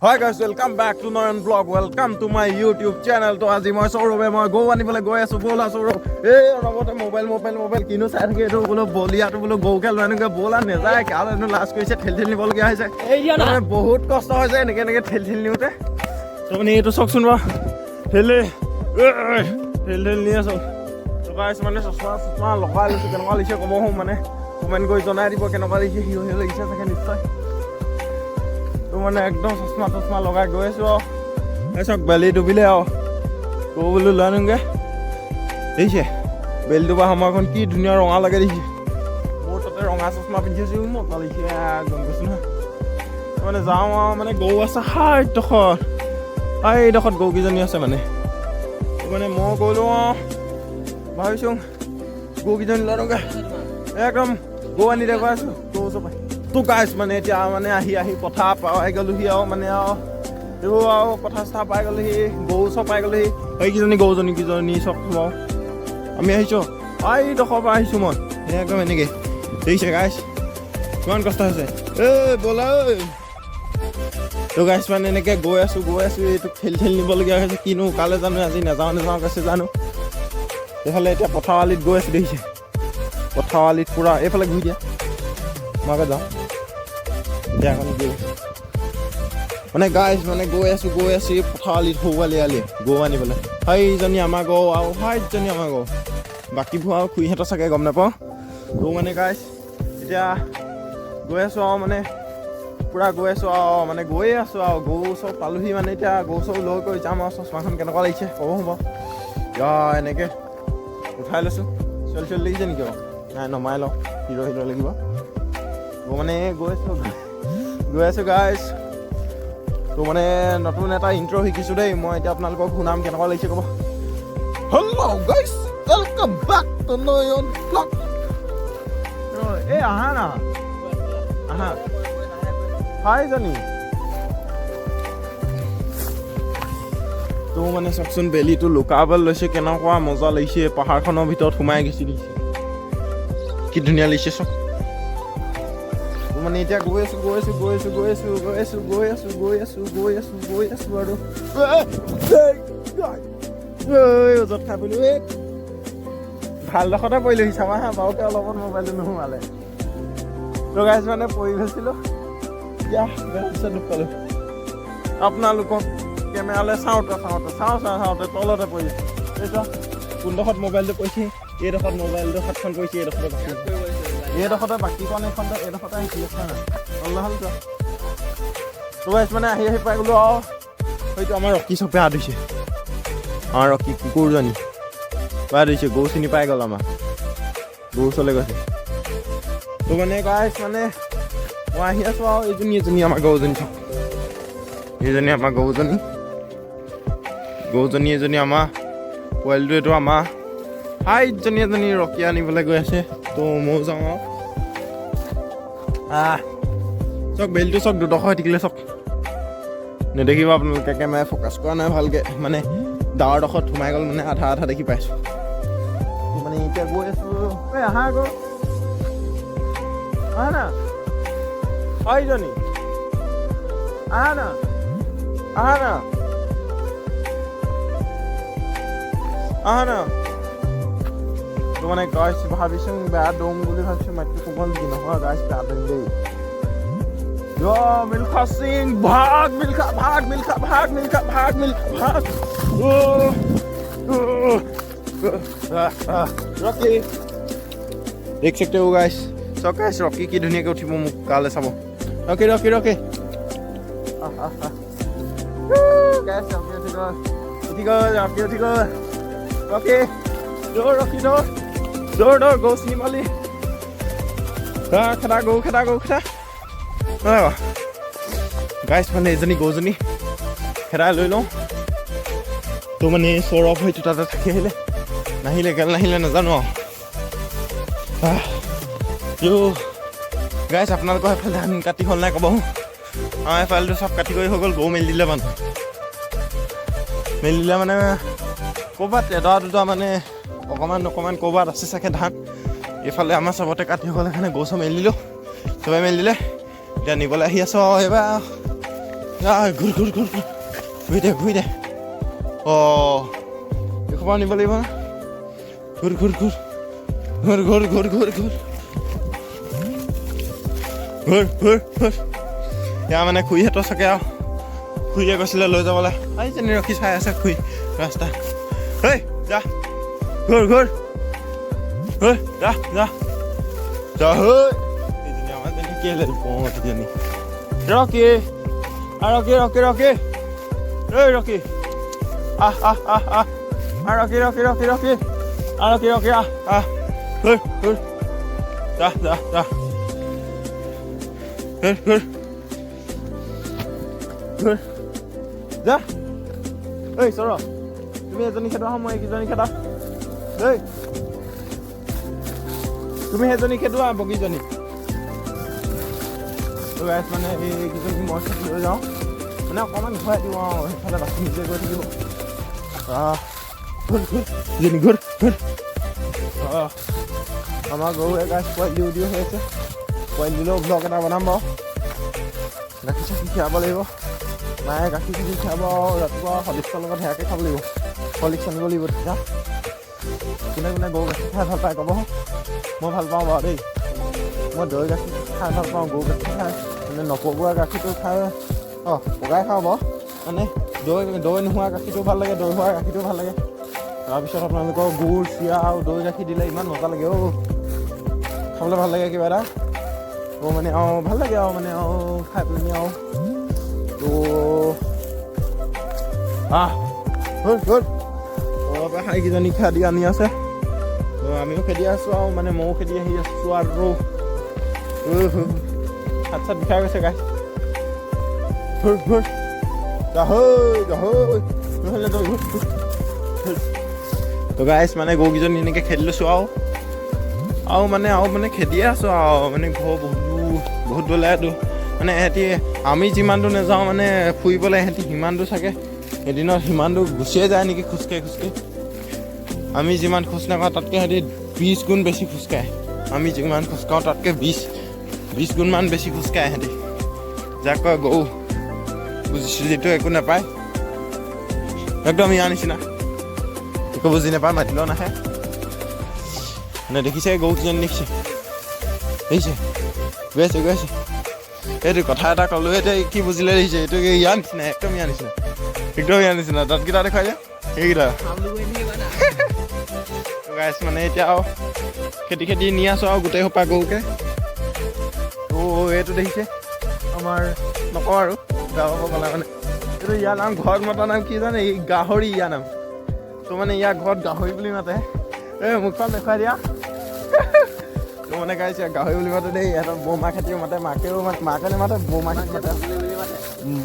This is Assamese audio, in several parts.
Hi guys, welcome back to Noyan Vlog. Welcome to my YouTube channel. To আজি মই সৌৰভে মই গৌ আনিবলৈ গৈ আছো বলা সৌৰভ এই ৰবতে মোবাইল কিনো চাই থাকে এইটো বোলো বলিয়াটো বোলো গৌকে লৈ আনোগে বলা নেযায় কাৰণ লাষ্ট কৰিছে ঠেল নিবলগীয়া হৈছে মানে বহুত কষ্ট হৈছে এনেকে ঠেল নিওঁতে তাৰমানে এইটো চাওকচোন বাৰু ঠেল নি আছো গাইছ মানে চশমা লগাই লৈছো কেনেকুৱা লাগিছে ক'ব মানে কমেণ্ট কৰি জনাই দিব কেনেকুৱা লাগিছে লাগিছে চাগে নিশ্চয় মানে একদম চশমা লগাই গৈ আছো আৰু চাওক বেলি ডুবিলে আৰু গৌ বোলো লৈ আনোগে দেখিছে বেলিটো বা সময়খন কি ধুনীয়া ৰঙা লাগে দেখিছে মোৰ তাতে ৰঙা চশমা পিন্ধি আছো মজা লাগিছে গম পাইছো নহয় মানে যাওঁ আৰু মানে গৌ আছে এইডোখৰত গৌকেইজনী আছে মানে মই গ'লো ভাবিছো গৌকেইজনী লৈ আনোগে একদম গৌ আনি দেখুৱাই আছো গৌ ওচৰ তো গাইছ মানে এতিয়া মানে আহি পথাৰ পাই গ'লোহি আৰু মানে এইবোৰ আৰু পথাৰ চথাৰ পাই গ'লোহি গৰু চব পাই গ'লোহি সেইকেইজনী গৰুজনীকেইজনী চব বাৰু আমি আহিছোঁ এইডোখৰৰ পৰা আহিছোঁ মই একদম এনেকৈ দেখিছে গাইছ কিমান কষ্ট হৈছে ব'লা তো গাইছ মানে এনেকৈ গৈ আছোঁ এইটো ঠেল নিবলগীয়া হৈছে কিনো কালে জানো আজি নাযাওঁ কৈছে জানো এইফালে এতিয়া পথাৰ আলিত গৈ আছোঁ দেখিছে পথাৰ আলিত পূৰা এইফালে ঘূৰি দিয়া মই যাওঁ মানে গাইছ মানে গৈ আছো পথাৰ আলিত সৌৱালি গৌ আনিবলৈ সেইজনী আমাৰ গৌ আৰু সেইজনী আমাৰ গৌ বাকীবোৰ আৰু খুৰীহঁতৰ চাগে গম নাপাওঁ তো মানে গাইছ এতিয়া গৈ আছো আৰু মানে পূৰা গৈ আছো আৰু মানে গৈয়ে আছো আৰু গৰু চব পালোহি মানে এতিয়া গৰু চব লৈ কৰি যাম আৰু চশমাখন কেনেকুৱা লাগিছে ক'ব হ'ব এনেকৈ উঠাই লৈছোঁ চলি লাগিছে নেকি বাৰু নাই নমাই লওঁ হিৰ' লাগিব মানে গৈ আছো গাইছ তো মানে নতুন এটা ইন্ট্ৰ শিকিছো দেই মই এতিয়া আপোনালোকক শুনাম কেনেকুৱা লাগিছে ক'ব hello' guys welcome back to Nayan blog আহা না আহা হাইজনী তো মানে চাওকচোন বেলিটো লুকাবলৈ লৈছে কেনেকুৱা মজা লাগিছে পাহাৰখনৰ ভিতৰত সোমাই গৈছে কি ধুনীয়া লাগিছে চব মানে এতিয়া গৈ আছো আৰু য'ত খাই পৰিলো ভাল ডোখৰতে পৰিলোহি চাবা হা বাৰুকে অলপত মোবাইলটো নোসোমালে তো গাইছ মানে পৰি গৈছিলো পিছত দুখ পালো আপোনালোকক কেমেৰালৈ চাওঁতে তলতে পৰি কোনডোখৰত মোবাইলটো পৰিছে এইডোখৰত মোবাইলটো হাতখন পৰিছে এইডোখৰতে বাকীখন এইডোখৰতে আহিছিলে তো গাইছ মানে আহি পাই গ'লো আৰু হয়তো আমাৰ ৰকী চব বেয়া ধুইছে আমাৰ ৰকী কুকুৰজনী বেয়া ধুইছে গৰু চিনি পাই গ'ল আমাৰ গৰু ওচৰলৈ গৈছে তো মানে গাইছ মানে মই আহি আছো আৰু এইজনী আমাৰ গৰুজনী চাওক এইজনী আমাৰ গৰুজনী এজনী আমাৰ পোৱালিটো এইটো আমাৰ এজনী ৰকী আনিবলৈ গৈ আছে তো ময়ো যাওঁ আৰু চক বেলিটো চক দুডোখৰ হৈ থাকিলে চক নেদেখিব আপোনালোকে কেমেৰাই ফ'কাছ কৰা নাই ভালকৈ মানে ডাৱৰ ডোখৰত সোমাই গ'ল মানে আধা দেখি পাইছোঁ মানে এতিয়া গৈ আছোঁ আহা আকৌ আহা না এইজনী আহা না তো মানে গাইছ ভাবিছোঁ বেয়া দম বুলি ভাবিছোঁ মাতটো কোমল কি নহয় গাইছ বেয়া দম দেই মিল্খা সিং ভাগ ৰকী দেখ सकते हो गाइस सो गाइस रॉकी की धुनीয়াকৈ উঠিব মোক কালে চাব ৰকী গাইছ ৰকী উঠি গ'ল ৰকী দৌৰ গৌ চিনি পালি খেদা গৌ গাইছ মানে এজনী গৌজনী খেদাই লৈ লওঁ তো মানে সৌৰভ হয়তো তাতে থাকি নাহিলে নাজানো আৰু গাইছ আপোনালোকৰ সেইফালে ধান কাটি হ'ল নাই ক'ব আমাৰ এইফালেটো চব কাটি কৰি হৈ গ'ল গৰু মেলি দিলে মানে ক'ৰবাত এটা দুটা মানে অকণমান ক'ৰবাত আছে চাগে ধান এইফালে আমাৰ চবতে কাটি হ'ল সেইকাৰণে গৰু চব মেলি দিলোঁ চবে মেলি দিলে এতিয়া নিবলৈ আহি আছোঁ এইবাৰ ঘূৰ ঘূৰ ঘূৰ ঘূৰি দে অঁ এইসোপা নিব লাগিব না ঘূৰ ঘূৰ ঘূৰ ঘূৰ ঘূৰ ঘূৰ ঘূৰ ঘূৰ ঘূৰ ঘূৰ ঘূৰ এয়া মানে খুৰীহঁতৰ চাগে আৰু খুৰীয়ে কৈছিলে লৈ যাবলৈ এইজনী ৰখি চাই আছে খুৰী ৰাস্তা ঐ যা ঘূৰ ঘূৰ ঐ যা যা যা ঐ এইজনী আমাৰজনী কেলে পঁহতীজনী ৰকি ৰকি ৰকি ৰকি ঐ ৰকি আহ আহ আহ আহ ৰকি ৰকি ৰকি ৰকি ৰকি ৰকি আহ আহ ঘূৰ ঘূৰ যা যা যা ঘূৰ ঘূৰ ঘূৰ যা ঐ চৰ তুমি এজনী খেদা মই এইকেইজনী খেদা দেই তুমি সেইজনী খেদোৱা বগীজনী মানে এইকেইজনী মই খেদি লৈ যাওঁ মানে অকণমান ঘূৰাই দিওঁ আৰু সেইফালে বাকী নিজে গৈ থাকিব ঘূৰ ঘূৰ যেনি ঘূৰ ঘূৰ আমাৰ গৰুৱে গাছ পোৱালি দিও হৈ আছে পোৱালি দিলেও ব্লগ এটা বনাম বাৰু গাখীৰ চাখীৰ খীৰাব লাগিব মায়ে গাখীৰ চাখীৰ খীৰাব ৰাতিপুৱা হলিক্সৰ লগত সেয়াকে খাব লাগিব হলিক্স আনিব লাগিব তেতিয়া কোনে কোনে গৰু গাখীৰ খাই ভাল পায় ক'ব মই ভাল পাওঁ বাৰু দেই মই দৈ গাখীৰ খাই ভাল পাওঁ গৰু গাখীৰ খাই মানে নপগোৱা গাখীৰটো খাই পগাই খাওঁ বাৰু মানে দৈ নোহোৱা গাখীৰটো ভাল লাগে দৈ হোৱা গাখীৰটো ভাল লাগে তাৰপিছত আপোনালোকৰ গুড় চিৰা আৰু দৈ গাখীৰ দিলে ইমান মজা লাগে খাবলৈ ভাল লাগে কিবা এটা মানে ভাল লাগে আৰু মানে খাই পেলাই আৰু তো হাইকেইজনী খেদি আনি আছে তো আমিও খেদি আছোঁ আৰু মানে ময়ো খেদি আহি আছোঁ আৰু হাত চাত বিষাই গৈছে গাই তো গাইছ মানে গৰুকেইজনী এনেকৈ খেদি লৈছোঁ আৰু মানে খেদিয়ে আছোঁ আৰু মানে ঘৰ বহুত দূৰলৈতো মানে সিহঁতি আমি যিমানটো নাযাওঁ মানে ফুৰিবলৈ সিহঁতি সিমানটো চাগে এদিনত সিমানটো গুচিয়ে যায় নেকি খোজকাঢ়ি আমি যিমান খোজ নাকাঢ়োঁ তাতকৈ সিহঁতি 20 গুণ বেছি খোজকাঢ়ে আমি যিমান খোজকাঢ়োঁ তাতকৈ 20 গুণমান বেছি খোজকাঢ়ে সিহঁতি যাক কয় গৰু বুজিটো একো নাপায় একদম ইয়াৰ নিচিনা একো বুজি নাপায় মাতিলেও নাহে মানে দেখিছে গৰুকেইজনী দেখিছে গৈ আছে এইটো কথা এটা ক'লোঁ এতিয়া কি বুজিলে দেখিছে এইটো ইয়াৰ নিচিনা একদম ইয়াৰ নিচিনা দাঁতকেইটা দেখুৱাই যে সেইকেইটা গাইছ মানে এতিয়া আৰু খেতি নি আছোঁ আৰু গোটেই সোপা গৰুকে তো এইটো দেখিছে আমাৰ নকওঁ আৰু গাঁৱৰ গ'লা মানে এইটো ইয়াৰ নাম ঘৰত মতা নাম কি জানে এই গাহৰি ইয়াৰ নাম তো মানে ইয়াৰ ঘৰত গাহৰি বুলি মাতে মুখখন দেখুৱাই দিয়া তো মানে গাইছে গাহৰি বুলি মাতে দেই ইহঁতৰ বৌমা খেতিও মাতে মাকেও মাকে নামাতে বৌমা খেতি মাতে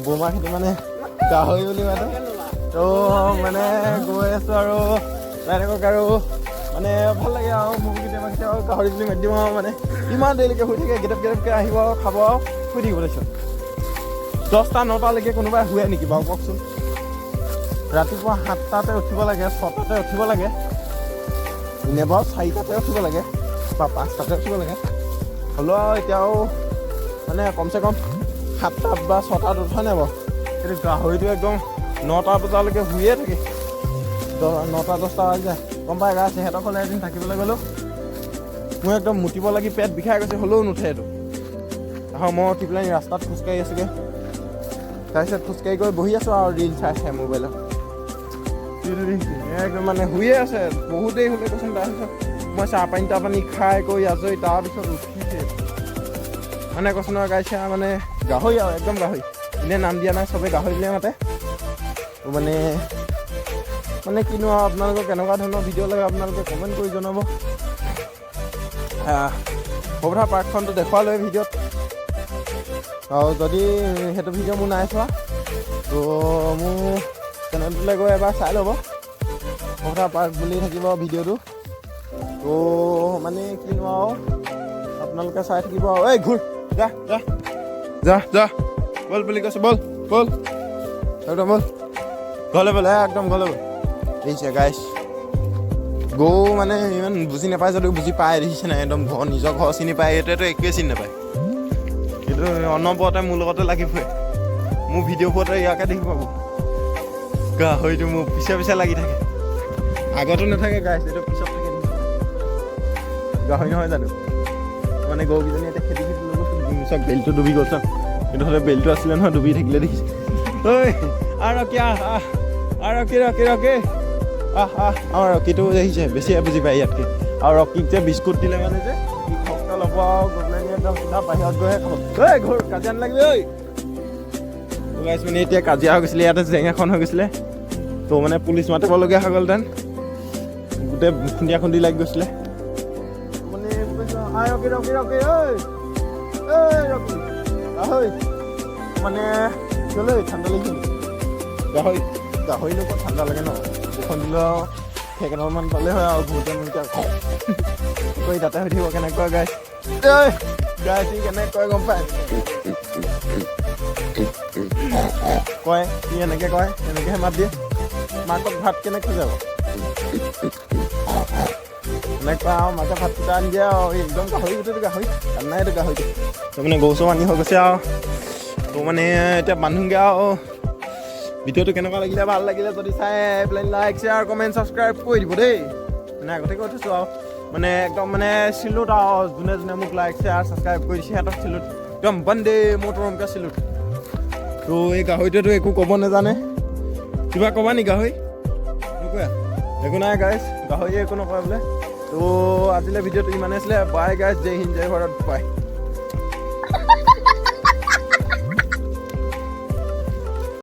বৌমা খেতি মানে গাহৰি বুলি মাতে তো মানে গৈ আছোঁ আৰু যাই থাকক আৰু মানে ভাল লাগে আৰু মোক কেতিয়াবা গাহৰি বুলি মাতি দিওঁ আৰু মানে ইমান দেৰিলৈকে শুই থাকে গেটপকৈ আহিব আৰু খাব আৰু শুই থাকিব লৈছোঁ 10টা 9টালৈকে কোনোবাই শুৱে নেকি বাৰু কওকচোন ৰাতিপুৱা 7টাতে উঠিব লাগে 6টাতে উঠিব লাগে এনে বাৰু 4টাতে উঠিব লাগে বা 5টাতে উঠিব লাগে হ'লেও আৰু এতিয়াও মানে কমচে কম 7টা বা 6টাত উঠা নাই বাৰু কিন্তু গাহৰিটো একদম 9টা বজালৈকে শুয়ে থাকে 9টা 10টা বাজি যায় গম পাই গা সিহঁতৰ ঘৰলৈ এদিন থাকিবলৈ গ'লোঁ মোৰ একদম মুতিব লাগি পেট বিষাই গৈছে হ'লেও নুঠে এইটো মই উঠি পেলাই ৰাস্তাত খোজকাঢ়ি আছোগৈ তাৰপিছত খোজকাঢ়ি গৈ বহি আছোঁ আৰু ৰিল চাই মোবাইলত একদম মানে শুয়ে আছে বহুত দেৰি হ'লে কৈছোন তাৰপিছত মই চাহ পানী খাই কৰি আজৰি তাৰপিছত উঠিছে মানে কৈছোঁ নহয় গাইছে মানে গাহৰি আৰু একদম গাহৰি এনেই নাম দিয়া নাই চবেই গাহৰি বুলিয়ে মাতে মানে কিনো আৰু আপোনালোকৰ কেনেকুৱা ধৰণৰ ভিডিঅ' লাগে আপোনালোকে কমেণ্ট কৰি জনাব সৌধা পাৰ্কখনটো দেখুৱালৈ ভিডিঅ'ত আৰু যদি সেইটো ভিডিঅ' মোৰ নাই চোৱা তো মোৰ চেনেলটোলৈ গৈ এবাৰ চাই ল'ব সৌধা পাৰ্ক বুলি থাকিব ভিডিঅ'টো তো মানে কিনো আৰু আপোনালোকে চাই থাকিব আৰু এই ঘূৰ যা বল বুলি কৈছে বল একদম বল ঘৰলৈ বল একদম ঘৰলৈ বল দেখিছে গাইছ গৰু মানে ইমান বুজি নাপায় যদিও বুজি পায় দেখিছে নাই একদম নিজৰ ঘৰ চিনি পায় এইটোৱেতো একোৱে চিনি নাপায় কিন্তু অনবৰতে মোৰ লগতে লাগি ফুৰে মোৰ ভিডিঅ' ফটো ইয়াকে দেখি পাব গাহৰিটো মোৰ পিছে পিছে লাগি থাকে আগতো নাথাকে গাইছ এইটো পিছত থাকে গাহৰি নহয় জানো মানে গৰুকেইজনী এতিয়া খেতি লৈ গৈছোঁ চব বেলটো ডুবি গ'ল চব কিন্তু হ'লে বেলটো আছিলে নহয় ডুবি থাকিলে দেখিছে ঐ আৰু কিয় আৰু কি ৰকে আমাৰ ৰকিটো দেখিছে বেছিয়ে বুজি পায় ইয়াতকৈ আৰু ৰকিক যে বিস্কুট দিলে মানে যে সপ্তাহ ল'ব আৰু গৈ পেলাই একদম চিধা বাহিৰত গৈহে খাব ঐ ঘৰ কাজিয়া নালাগিবি ঐ গাইছ মানে এতিয়া কাজিয়া হৈ গৈছিলে ইয়াতে জেং এখন হৈ গৈছিলে তো মানে পুলিচ মাতিবলগীয়া হৈ গ'লহেঁতেন গোটেই খুন্দিয়া খুন্দি লাগি গৈছিলে মানে ৰকি মানে চলে ঠাণ্ডা লাগিছে গাহৰিনো ক'ত ঠাণ্ডা লাগে ন দুখন দিলেও সেইকেইটামান পালে হয় আৰু ঘূৰোতে মোৰতে কৈ তাতে হৈ থাকিব কেনেকুৱা গাইছ সি কেনেকৈ কয় গম পায় কয় সি এনেকৈ কয় এনেকৈহে মাত দিয়ে মাকক ভাত কেনেকৈ যাব এনেকুৱা আৰু মাকে ভাতকেইটা আনি দিয়ে আৰু একদম গাহৰি গোটেইটো গাহৰি নাই এইটো গাহৰিটো তো মানে গৰু চৌ আনি হৈ গৈছে আৰু তো মানে এতিয়া বান্ধোগৈ আৰু ভিডিঅ'টো কেনেকুৱা লাগিলে ভাল লাগিলে যদি চাই পেলাই লাইক শ্বেয়াৰ কমেণ্ট ছাবস্ক্ৰাইব কৰি দিব দেই মানে আগতে কৈ থৈছোঁ আৰু মানে একদম মানে চিলুট আৰু যোনে যোনে মোক লাইক শ্বেয়াৰ ছাবস্ক্ৰাইব কৰি দিছে সিহঁতক চিলুট একদম বন্দে মটৰমকৈ চিলুট তো এই গাহৰিটোৱেতো একো ক'ব নাজানে কিবা ক'বা নি গাহৰি নকয়া একো নাই গাইছ গাহৰিয়ে একো নকয় বোলে তো আজিলৈ ভিডিঅ'টো ইমানেই আছিলে বাই গাইছ জয় হিন্দ জয় ভাৰত বাই